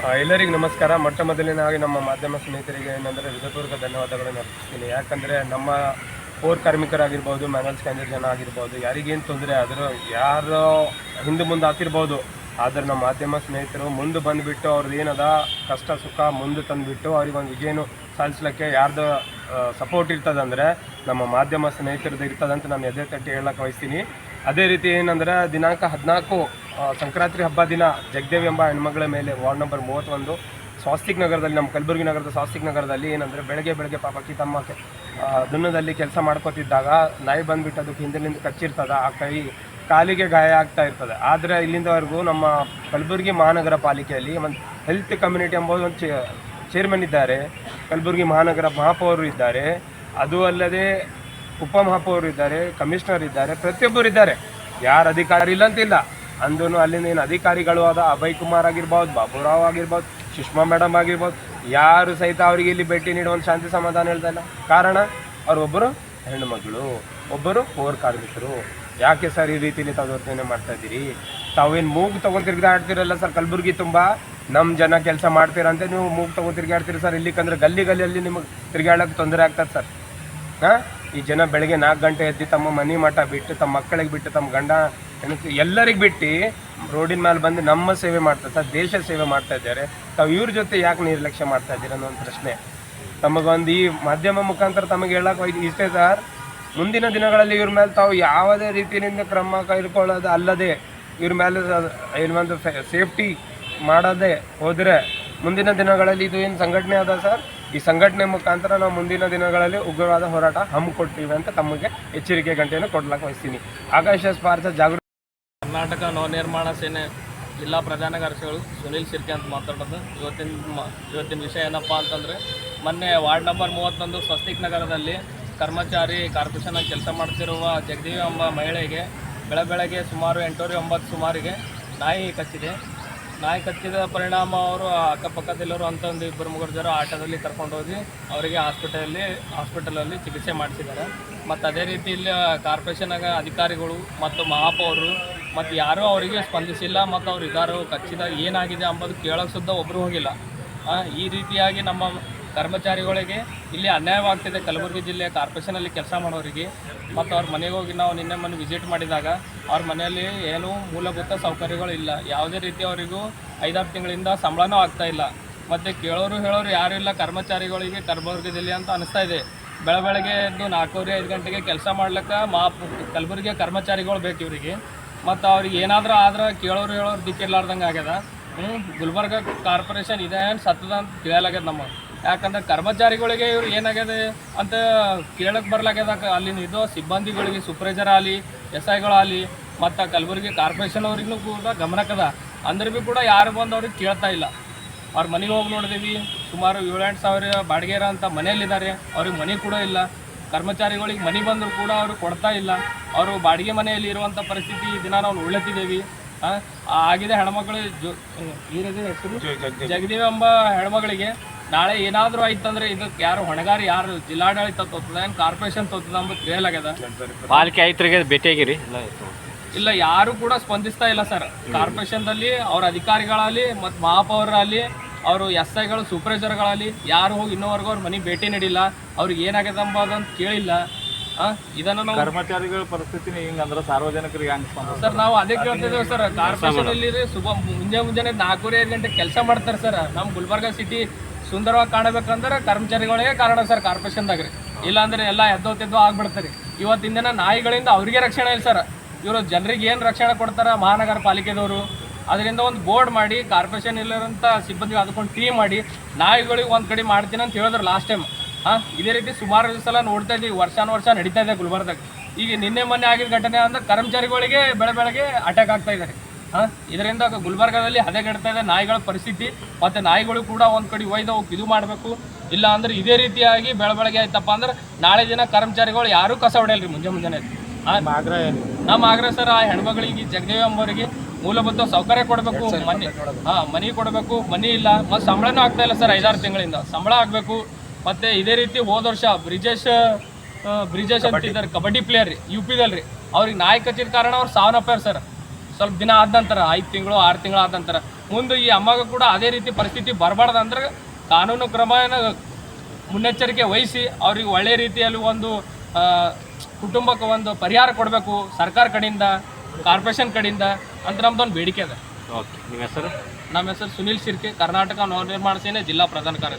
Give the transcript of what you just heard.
ಎಲ್ಲರಿಗೂ ನಮಸ್ಕಾರ. ಮೊಟ್ಟ ಮೊದಲನೇದಾಗಿ ನಮ್ಮ ಮಾಧ್ಯಮ ಸ್ನೇಹಿತರಿಗೆ ಏನಂದರೆ ಹೃದಯಪೂರ್ವಕ ಧನ್ಯವಾದಗಳನ್ನು ಅರ್ಪಿಸ್ತೀನಿ. ಯಾಕಂದರೆ ನಮ್ಮ ಪೌರ ಕಾರ್ಮಿಕರಾಗಿರ್ಬೋದು, ಮ್ಯಾನುವಲ್ ಸ್ಕ್ಯಾನರ್ ಜನ ಆಗಿರ್ಬೋದು, ಯಾರಿಗೇನು ತೊಂದರೆ ಆದರೂ ಯಾರೋ ಹಿಂದೆ ಮುಂದೆ ಆಗ್ತಿರ್ಬೋದು, ಆದರೆ ನಮ್ಮ ಮಾಧ್ಯಮ ಸ್ನೇಹಿತರು ಮುಂದೆ ಬಂದುಬಿಟ್ಟು ಅವ್ರದ್ದು ಏನದ ಕಷ್ಟ ಸುಖ ಮುಂದೆ ತಂದುಬಿಟ್ಟು ಅವ್ರಿಗೊಂದು ವಿಜಯನು ಸಾಧಿಸ್ಲಿಕ್ಕೆ ಯಾರ್ದು ಸಪೋರ್ಟ್ ಇರ್ತದಂದರೆ ನಮ್ಮ ಮಾಧ್ಯಮ ಸ್ನೇಹಿತರದ್ದು ಇರ್ತದಂತ ನಾನು ಎದೆ ತಟ್ಟಿ ಹೇಳಕ್ಕೆ ಬಯಸ್ತೀನಿ. ಅದೇ ರೀತಿ ಏನಂದರೆ ದಿನಾಂಕ 14 ಸಂಕ್ರಾಂತಿ ಹಬ್ಬ ದಿನ ಜಗದೇವಿ ಎಂಬ ಹೆಣ್ಮಗಳ ಮೇಲೆ ವಾರ್ಡ್ ನಂಬರ್ 31 ಸ್ವಾಸ್ತಿಕ್ ನಗರದಲ್ಲಿ, ನಮ್ಮ ಕಲಬುರಗಿ ನಗರದ ಸ್ವಾಸ್ತಿಕ್ ನಗರದಲ್ಲಿ ಏನಂದರೆ ಬೆಳಗ್ಗೆ ಪಾಪಕ್ಕೆ ತಮ್ಮ ದುನ್ನದಲ್ಲಿ ಕೆಲಸ ಮಾಡ್ಕೋತಿದ್ದಾಗ ನಾಯಿ ಬಂದುಬಿಟ್ಟು ಅದಕ್ಕೆ ಹಿಂದಿನಿಂದ ಕಚ್ಚಿರ್ತದೆ, ಆ ಕಾಲಿಗೆ ಗಾಯ ಆಗ್ತಾ ಇರ್ತದೆ. ಆದರೆ ಇಲ್ಲಿಂದವರೆಗೂ ನಮ್ಮ ಕಲಬುರಗಿ ಮಹಾನಗರ ಪಾಲಿಕೆಯಲ್ಲಿ ಒಂದು ಹೆಲ್ತ್ ಕಮ್ಯುನಿಟಿ ಎಂಬುದು ಒಂದು ಚೇರ್ಮನ್ ಇದ್ದಾರೆ, ಕಲಬುರಗಿ ಮಹಾನಗರ ಮಹಾಪೌರರು ಇದ್ದಾರೆ, ಅದು ಅಲ್ಲದೆ ಉಪಮಹಾಪೌರರು ಇದ್ದಾರೆ, ಕಮಿಷನರ್ ಇದ್ದಾರೆ, ಪ್ರತಿಯೊಬ್ಬರು ಇದ್ದಾರೆ. ಯಾರು ಅಧಿಕಾರಿ ಇಲ್ಲ ಅಂತಿಲ್ಲ. ಅಂದೂ ಅಲ್ಲಿಂದ ಏನು ಅಧಿಕಾರಿಗಳು ಆದ ಅಭಯ್ ಕುಮಾರ್ ಆಗಿರ್ಬೋದು, ಬಾಬುರಾವ್ ಆಗಿರ್ಬೋದು, ಸುಷ್ಮಾ ಮೇಡಮ್ ಆಗಿರ್ಬೋದು, ಯಾರು ಸಹಿತ ಅವರಿಗೆ ಇಲ್ಲಿ ಭೇಟಿ ನೀಡುವ ಒಂದು ಶಾಂತಿ ಸಮಾಧಾನ ಹೇಳ್ತಾ ಇಲ್ಲ. ಕಾರಣ ಅವರೊಬ್ಬರು ಹೆಣ್ಣುಮಗಳು, ಒಬ್ಬರು ಪೌರ ಕಾರ್ಮಿಕರು. ಯಾಕೆ ಸರ್ ಈ ರೀತಿಯಲ್ಲಿ ತವರ್ತನೆ ಮಾಡ್ತಾ ಇದ್ದೀರಿ? ತಾವೇನು ಮೂಗು ತೊಗೊಂಡು ತಿರುಗಾಡ್ತಿರಲ್ಲ ಸರ್. ಕಲಬುರಗಿ ತುಂಬ ನಮ್ಮ ಜನ ಕೆಲಸ ಮಾಡ್ತೀರಂತೆ ನೀವು ಮೂಗು ತೊಗೊಂಡು ತಿರುಗಾಡ್ತೀರಿ ಸರ್. ಇಲ್ಲಿಕಂದ್ರೆ ಗಲ್ಲಿಯಲ್ಲಿ ನಿಮಗೆ ತಿರುಗಾಡೋಕ್ಕೆ ತೊಂದರೆ ಆಗ್ತದೆ ಸರ್. ಈ ಜನ ಬೆಳಗ್ಗೆ 4 ಗಂಟೆ ಎದ್ದು ತಮ್ಮ ಮನೆ ಮಠ ಬಿಟ್ಟು, ತಮ್ಮ ಮಕ್ಕಳಿಗೆ ಬಿಟ್ಟು, ತಮ್ಮ ಗಂಡ ಎಲ್ಲರಿಗೆ ಬಿಟ್ಟು ರೋಡಿನ ಮೇಲೆ ಬಂದು ನಮ್ಮ ಸೇವೆ ಮಾಡ್ತಾರೆ ಸರ್, ದೇಶ ಸೇವೆ ಮಾಡ್ತಾ ಇದ್ದಾರೆ. ತಾವು ಇವ್ರ ಜೊತೆ ಯಾಕೆ ನಿರ್ಲಕ್ಷ್ಯ ಮಾಡ್ತಾ ಇದ್ದೀರ ಅನ್ನೋ ಒಂದು ಪ್ರಶ್ನೆ ತಮಗೊಂದು ಈ ಮಾಧ್ಯಮ ಮುಖಾಂತರ ತಮಗೆ ಹೇಳಕ್ಕೆ ಇಷ್ಟೇ ಸರ್. ಮುಂದಿನ ದಿನಗಳಲ್ಲಿ ಇವ್ರ ಮೇಲೆ ತಾವು ಯಾವುದೇ ರೀತಿಯಿಂದ ಕ್ರಮ ಕೈಗೊಳ್ಳೋದು ಅಲ್ಲದೆ ಇವ್ರ ಮೇಲೆ ಏನೊಂದು ಸೇಫ್ಟಿ ಮಾಡೋದೇ ಹೋದರೆ ಮುಂದಿನ ದಿನಗಳಲ್ಲಿ ಇದು ಏನು ಸಂಘಟನೆ ಅದ ಸರ್, ಈ ಸಂಘಟನೆ ಮುಖಾಂತರ ನಾವು ಮುಂದಿನ ದಿನಗಳಲ್ಲಿ ಉಗ್ರವಾದ ಹೋರಾಟ ಹಮ್ಮಿಕೊಡ್ತೀವಿ ಅಂತ ತಮಗೆ ಎಚ್ಚರಿಕೆ ಗಂಟೆಯನ್ನು ಕೊಡ್ಲಕ್ಕೆ ಬಯಸ್ತೀನಿ. ಆಕಾಶ ಸ್ಪಾರ್ಶ ಜಾಗೃತಿ. ಕರ್ನಾಟಕ ನವನಿರ್ಮಾಣ ಸೇನೆ ಜಿಲ್ಲಾ ಪ್ರಧಾನ ಕಾರ್ಯದರ್ಶಿಗಳು ಸುನಿಲ್ ಶಿರ್ಕೆ ಅಂತ ಮಾತಾಡೋದು. ಇವತ್ತಿನ ವಿಷಯ ಏನಪ್ಪ ಅಂತಂದರೆ, ಮೊನ್ನೆ ವಾರ್ಡ್ ನಂಬರ್ 31 ಸ್ವಸ್ತಿಕ್ ನಗರದಲ್ಲಿ ಕರ್ಮಚಾರಿ ಕಾರ್ಪೊರೇಷನಾಗಿ ಕೆಲಸ ಮಾಡ್ತಿರುವ ಜಗದೇವಿ ಎಂಬ ಮಹಿಳೆಗೆ ಬೆಳಗ್ಗೆ ಸುಮಾರು 8:09 ಸುಮಾರಿಗೆ ನಾಯಿ ಕಚ್ಚಿದ ಪರಿಣಾಮ ಅವರು ಅಕ್ಕಪಕ್ಕದಲ್ಲಿರೋ ಅಂಥ ಒಂದು 2-3 ಜನ ಆಟೋದಲ್ಲಿ ಕರ್ಕೊಂಡೋಗಿ ಅವರಿಗೆ ಹಾಸ್ಪಿಟಲಲ್ಲಿ ಚಿಕಿತ್ಸೆ ಮಾಡಿಸಿದ್ದಾರೆ. ಮತ್ತು ಅದೇ ರೀತಿ ಇಲ್ಲಿ ಕಾರ್ಪೊರೇಷನಾಗ ಅಧಿಕಾರಿಗಳು ಮತ್ತು ಮಹಾಪೌರರು ಮತ್ತು ಯಾರೂ ಅವರಿಗೆ ಸ್ಪಂದಿಸಿಲ್ಲ. ಮತ್ತು ಅವ್ರು ಇದಾರು ಕಚ್ಚಿದ ಏನಾಗಿದೆ ಅಂಬೋದು ಕೇಳೋಕ್ಕೆ ಸುದ್ದ ಒಬ್ಬರು ಹೋಗಿಲ್ಲ. ಈ ರೀತಿಯಾಗಿ ನಮ್ಮ ಕರ್ಮಚಾರಿಗಳಿಗೆ ಇಲ್ಲಿ ಅನ್ಯಾಯವಾಗ್ತಿದೆ. ಕಲಬುರಗಿ ಜಿಲ್ಲೆಯ ಕಾರ್ಪೊರೇಷನಲ್ಲಿ ಕೆಲಸ ಮಾಡೋರಿಗೆ ಮತ್ತು ಅವ್ರ ಮನೆಗೆ ಹೋಗಿ ನಾವು ನಿನ್ನೆ ಮೊನ್ನೆ ವಿಸಿಟ್ ಮಾಡಿದಾಗ ಅವ್ರ ಮನೆಯಲ್ಲಿ ಏನೂ ಮೂಲಭೂತ ಸೌಕರ್ಯಗಳು ಇಲ್ಲ. ಯಾವುದೇ ರೀತಿ ಅವರಿಗೂ 5-6 ತಿಂಗಳಿಂದ ಸಂಬಳನೂ ಆಗ್ತಾಯಿಲ್ಲ. ಮತ್ತು ಹೇಳೋರು ಯಾರೂ ಇಲ್ಲ ಕರ್ಮಚಾರಿಗಳಿಗೆ ಕಲಬುರಗಿ ಜಿಲ್ಲೆ ಅಂತ ಅನಿಸ್ತಾ ಇದೆ. ಬೆಳಗ್ಗೆ ಎದ್ದು 4-5 ಗಂಟೆಗೆ ಕೆಲಸ ಮಾಡ್ಲಿಕ್ಕೆ ಕಲಬುರಗಿಯ ಕರ್ಮಚಾರಿಗಳು ಬೇಕು ಇವರಿಗೆ. ಮತ್ತು ಅವ್ರಿಗೆ ಏನಾದರೂ ಆದ್ರೆ ಕೇಳೋರು ದಿಕ್ಕಿರ್ಲಾರ್ದಂಗೆ ಆಗ್ಯದ. ಗುಲ್ಬರ್ಗ ಕಾರ್ಪೊರೇಷನ್ ಇದೇನು ಸತ್ತದ ಅಂತ ಕೇಳಲಾಗ್ಯದ ನಮ್ಮ. ಯಾಕಂದ್ರೆ ಕರ್ಮಚಾರಿಗಳಿಗೆ ಇವ್ರು ಏನಾಗ್ಯದೆ ಅಂತ ಕೇಳಕ್ಕೆ ಬರ್ಲಾಗ್ಯದ. ಅಲ್ಲಿನ ಇದು ಸಿಬ್ಬಂದಿಗಳಿಗೆ ಸೂಪರ್ವೈಸರ್ ಆಗಲಿ, SIಗಳಾಗಲಿ ಮತ್ತು ಕಲಬುರಗಿ ಕಾರ್ಪೊರೇಷನ್ ಅವ್ರಿಗೂ ಕೂಡ ಗಮನಕ್ಕದ. ಅಂದ್ರೆ ಭೀ ಕೂಡ ಯಾರು ಬಂದು ಅವ್ರಿಗೆ ಕೇಳ್ತಾ ಇಲ್ಲ. ಅವ್ರ ಮನೆಗೆ ಹೋಗಿ ನೋಡಿದೀವಿ, ಸುಮಾರು 7-8 ಸಾವಿರ ಬಾಡಿಗೆ ಇರೋಂಥ ಮನೆಯಲ್ಲಿದ್ದಾರೆ, ಅವ್ರಿಗೆ ಮನೆ ಕೂಡ ಇಲ್ಲ. ಕರ್ಮಚಾರಿಗಳಿಗೆ ಮನೆ ಬಂದರೂ ಕೂಡ ಅವರು ಕೊಡ್ತಾ ಇಲ್ಲ. ಅವರು ಬಾಡಿಗೆ ಮನೆಯಲ್ಲಿ ಇರುವಂಥ ಪರಿಸ್ಥಿತಿ ದಿನ ನಾವು ಉಳ್ಳೆತ್ತಿದ್ದೇವೆ. ಆಗಿದೆ ಹೆಣ್ಮಕ್ಳು ಹೆಸರು ಜಗದೇವಿ ಎಂಬ ಹೆಣ್ಮಗಳಿಗೆ ನಾಳೆ ಏನಾದರೂ ಆಯ್ತಂದ್ರೆ ಇದಕ್ಕೆ ಯಾರು ಹೊಣೆಗಾರ, ಯಾರು ಜಿಲ್ಲಾಡಳಿತ ತೋತದ, ಏನು ಕಾರ್ಪೊರೇಷನ್ ತೋತದ ಅಂಬುದು ಕೇಳಲಾಗ್ಯದ. ಪಾಲಿಕೆ ಆಯುಕ್ತರಿಗೆ ಭೇಟಿಯಾಗಿರಿ? ಇಲ್ಲ, ಯಾರು ಕೂಡ ಸ್ಪಂದಿಸ್ತಾ ಇಲ್ಲ ಸರ್. ಕಾರ್ಪೊರೇಷನ್ದಲ್ಲಿ ಅವ್ರ ಅಧಿಕಾರಿಗಳಾಗಲಿ ಮತ್ತು ಮಹಾಪೌರರಾಗಲಿ, ಅವರು SIಗಳು ಸೂಪರ್ವೈಸರ್ಗಳಾಗಲಿ ಯಾರು ಹೋಗಿ ಇನ್ನೋವರೆಗೂ ಅವ್ರ ಮನೆಗೆ ಭೇಟಿ ನೀಡಿಲ್ಲ. ಅವ್ರಿಗೆ ಏನಾಗ್ಯದ ಅಂಬೋದಂತ ಕೇಳಿಲ್ಲ. ಇದನ್ನು ನಾವು ಕರ್ಮಚಾರಿಗಳ ಪರಿಸ್ಥಿತಿ ಹಿಂಗಂದ್ರೆ ಸಾರ್ವಜನಿಕರಿಗೆ ಸರ್ ನಾವು ಅದೇ ಕೇಳ್ತಿದ್ದೇವೆ ಸರ್. ಕಾರ್ಪೊರೇಷನ್ ಅಲ್ಲಿ ಮುಂಜಾನೆ 4-5 ಗಂಟೆ ಕೆಲಸ ಮಾಡ್ತಾರೆ ಸರ್. ನಮ್ಮ ಗುಲ್ಬರ್ಗ ಸಿಟಿ ಸುಂದರವಾಗಿ ಕಾಣಬೇಕಂದ್ರೆ ಕರ್ಮಚಾರಿಗಳೇ ಕಾರಣ ಸರ್ ಕಾರ್ಪೊರೇಷನ್ದಾಗ ರೀ. ಇಲ್ಲಾಂದ್ರೆ ಎಲ್ಲ ಎದ್ದೋ ಆಗ್ಬಿಡ್ತಾರೆ. ಇವತ್ತಿನ ದಿನ ನಾಯಿಗಳಿಂದ ಅವರಿಗೆ ರಕ್ಷಣೆ ಇಲ್ಲ ಸರ್. ಇವರು ಜನರಿಗೆ ಏನು ರಕ್ಷಣೆ ಕೊಡ್ತಾರೆ ಮಹಾನಗರ ಪಾಲಿಕೆದವರು, ಅದರಿಂದ ಒಂದು ಬೋರ್ಡ್ ಮಾಡಿ ಕಾರ್ಪೊರೇಷನ್ ಇಲ್ಲಿರೋಂಥ ಸಿಬ್ಬಂದಿ ಅದಕ್ಕೊಂದು ಟೀಮ್ ಮಾಡಿ ನಾಯಿಗಳಿಗೆ ಒಂದು ಕಡೆ ಮಾಡ್ತೀನಿ ಅಂತ ಹೇಳಿದ್ರು ಲಾಸ್ಟ್ ಟೈಮ್. ಇದೇ ರೀತಿ ಸುಮಾರು ಸಲ ನೋಡ್ತಾ ಇದ್ದೀವಿ, ವರ್ಷ ನಡೀತಾ ಇದೆ ಗುಲ್ಬರ್ಗದಾಗ. ಈಗ ನಿನ್ನೆ ಮೊನ್ನೆ ಆಗಿದ್ದ ಘಟನೆ ಅಂದ್ರೆ ಕರ್ಮಚಾರಿಗಳಿಗೆ ಬೆಳಗ್ಗೆ ಅಟ್ಯಾಕ್ ಆಗ್ತಾ ಇದ್ದಾರೆ. ಇದರಿಂದ ಗುಲ್ಬರ್ಗದಲ್ಲಿ ಹದಗೆಡ್ತಾ ಇದೆ ನಾಯಿಗಳ ಪರಿಸ್ಥಿತಿ. ಮತ್ತು ನಾಯಿಗಳು ಕೂಡ ಒಂದು ಕಡೆ ಒಯ್ದು ಇದು ಮಾಡಬೇಕು. ಇಲ್ಲ ಅಂದ್ರೆ ಇದೇ ರೀತಿಯಾಗಿ ಬೆಳಗ್ಗೆ ಆಯ್ತಪ್ಪ ಅಂದ್ರೆ ನಾಳೆ ದಿನ ಕರ್ಮಚಾರಿಗಳು ಯಾರೂ ಕಸ ಹೊಡೆಯಲ್ರಿ ಮುಂಜಾನೆ. ನಮ್ಮ ಆಗ್ರಹ ಸರ್, ಆ ಹೆಣ್ಮಗಳಿಗೆ ಜಗದೇವಿ ಎಂಬವರಿಗೆ ಮೂಲಭೂತ ಸೌಕರ್ಯ ಕೊಡಬೇಕು, ಮನೆ ಕೊಡಬೇಕು. ಮನೆ ಇಲ್ಲ, ಮತ್ತು ಸಂಬಳನೂ ಆಗ್ತಾ ಇಲ್ಲ ಸರ್. 5-6 ತಿಂಗಳಿಂದ ಸಂಬಳ ಆಗಬೇಕು. ಮತ್ತು ಇದೇ ರೀತಿ ಹೋದ ವರ್ಷ ಬ್ರಿಜೇಶ್ ಅಂತಿದ್ದಾರೆ ಕಬಡ್ಡಿ ಪ್ಲೇಯರ್ ರೀ, UPದಲ್ಲಿ ರೀ, ಅವ್ರಿಗೆ ನಾಯಿ ಕಚ್ಚಿದ ಕಾರಣ ಅವ್ರು ಸಾವನ್ನಪ್ಪಾರ ಸರ್. ಸ್ವಲ್ಪ ದಿನ ಆದ ನಂತರ 5 ತಿಂಗಳು 6 ತಿಂಗಳು ಆದ ನಂತರ ಮುಂದೆ ಈ ಅಮ್ಮಗ ಕೂಡ ಅದೇ ರೀತಿ ಪರಿಸ್ಥಿತಿ ಬರಬಾರ್ದು ಅಂದ್ರೆ ಕಾನೂನು ಕ್ರಮನ ಮುನ್ನೆಚ್ಚರಿಕೆ ವಹಿಸಿ ಅವ್ರಿಗೆ ಒಳ್ಳೆಯ ರೀತಿಯಲ್ಲಿ ಒಂದು ಕುಟುಂಬಕ್ಕೆ ಒಂದು ಪರಿಹಾರ ಕೊಡಬೇಕು ಸರ್ಕಾರ ಕಡೆಯಿಂದ, ಕಾರ್ಪೊರೇಷನ್ ಕಡೆಯಿಂದ ಅಂತ ನಮ್ದೊಂದು ಬೇಡಿಕೆ ಇದೆ. ಓಕೆ, ನಿಮ್ಮ ಹೆಸರು? ನಮ್ಮ ಹೆಸರು ಸುನೀಲ್ ಶಿರ್ಕೆ, ಕರ್ನಾಟಕ ನವನಿರ್ಮಾಣ ಸೇನೆ ಜಿಲ್ಲಾ ಪ್ರಧಾನ ಕಾರ್ಯದರ್ಶಿ.